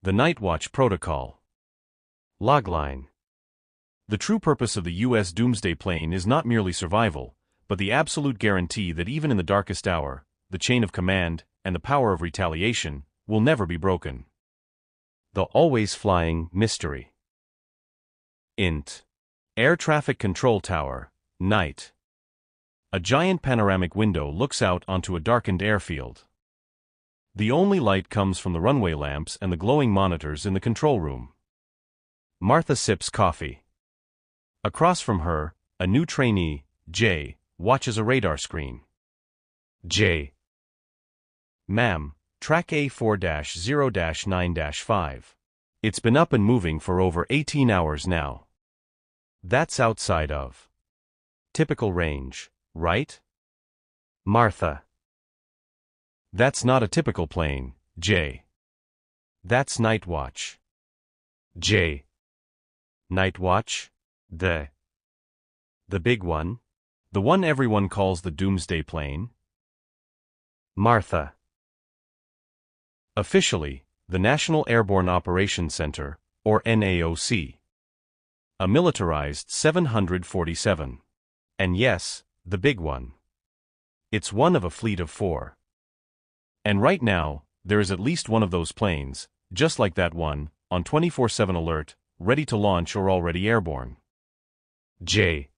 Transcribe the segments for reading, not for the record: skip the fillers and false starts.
The Nightwatch Protocol. Logline. The true purpose of the U.S. Doomsday Plane is not merely survival, but the absolute guarantee that even in the darkest hour, the chain of command and the power of retaliation will never be broken. The always flying mystery. INT. Air Traffic Control Tower, night. A giant panoramic window looks out onto a darkened airfield. The only light comes from the runway lamps and the glowing monitors in the control room. Martha sips coffee. Across from her, a new trainee, Jay, watches a radar screen. Jay. Ma'am, track A4-0-9-5. It's been up and moving for over 18 hours now. That's outside of typical range, right? Martha. That's not a typical plane, Jay. That's Nightwatch. Jay. Nightwatch? The big one? The one everyone calls the Doomsday Plane? Martha. Officially, the National Airborne Operations Center, or NAOC. A militarized 747. And yes, the big one. It's one of a fleet of 4. And right now, there is at least one of those planes, just like that one, on 24/7 alert, ready to launch or already airborne. Jay.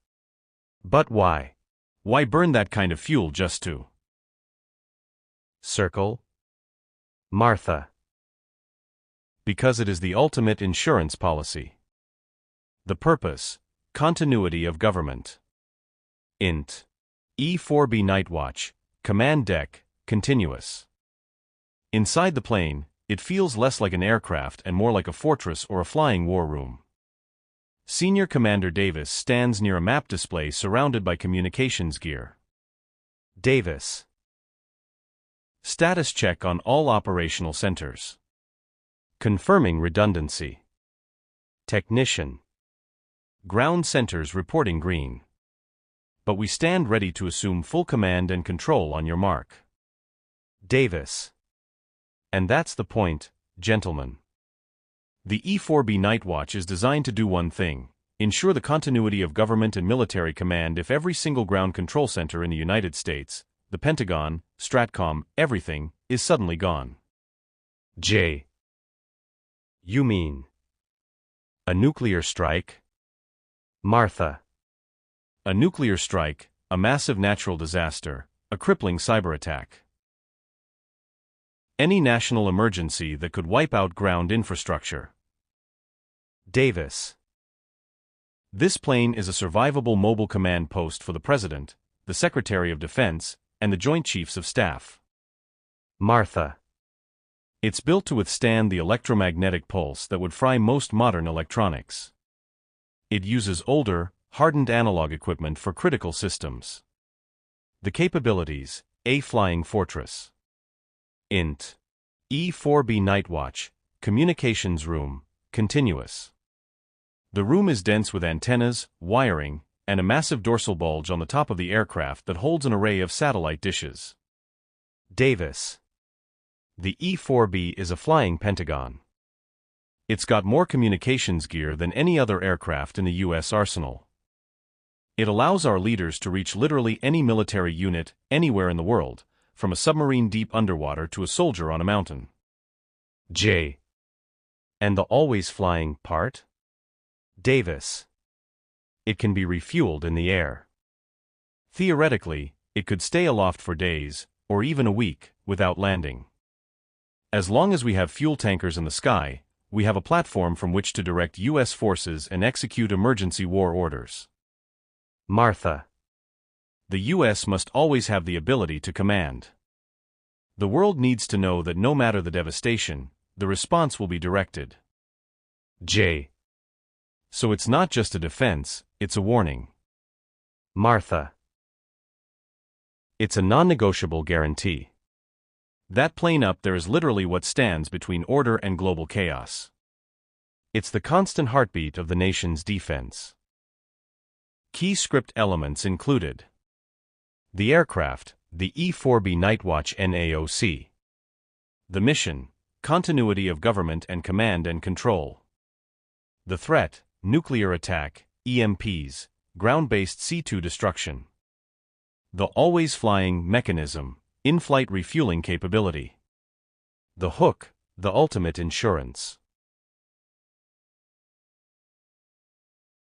But why? Why burn that kind of fuel just to circle? Martha. Because it is the ultimate insurance policy. The purpose, continuity of government. INT. E-4B Nightwatch, command deck, continuous. Inside the plane, it feels less like an aircraft and more like a fortress or a flying war room. Senior Commander Davis stands near a map display surrounded by communications gear. Davis. Status check on all operational centers. Confirming redundancy. Technician. Ground centers reporting green. But we stand ready to assume full command and control on your mark. Davis. And that's the point, gentlemen. The E-4B Nightwatch is designed to do one thing: ensure the continuity of government and military command if every single ground control center in the United States, the Pentagon, Stratcom, everything, is suddenly gone. Jay. You mean a nuclear strike? Martha. A nuclear strike, a massive natural disaster, a crippling cyber attack. Any national emergency that could wipe out ground infrastructure. Davis. This plane is a survivable mobile command post for the President, the Secretary of Defense, and the Joint Chiefs of Staff. Martha. It's built to withstand the electromagnetic pulse that would fry most modern electronics. It uses older, hardened analog equipment for critical systems. The capabilities: a flying fortress. INT. E-4B Nightwatch, communications room, continuous. The room is dense with antennas, wiring, and a massive dorsal bulge on the top of the aircraft that holds an array of satellite dishes. Davis. The E-4B is a flying Pentagon. It's got more communications gear than any other aircraft in the U.S. arsenal. It allows our leaders to reach literally any military unit, anywhere in the world, from a submarine deep underwater to a soldier on a mountain. Jay. And the always flying part? Davis. It can be refueled in the air. Theoretically, it could stay aloft for days, or even a week, without landing. As long as we have fuel tankers in the sky, we have a platform from which to direct U.S. forces and execute emergency war orders. Martha. The U.S. must always have the ability to command. The world needs to know that no matter the devastation, the response will be directed. Jay. So it's not just a defense, it's a warning. Martha. It's a non-negotiable guarantee. That plane up there is literally what stands between order and global chaos. It's the constant heartbeat of the nation's defense. Key script elements included: the aircraft, the E-4B Nightwatch NAOC. The mission, continuity of government and command and control. The threat, nuclear attack, EMPs, ground-based C2 destruction. The always flying mechanism, in-flight refueling capability. The hook, the ultimate insurance.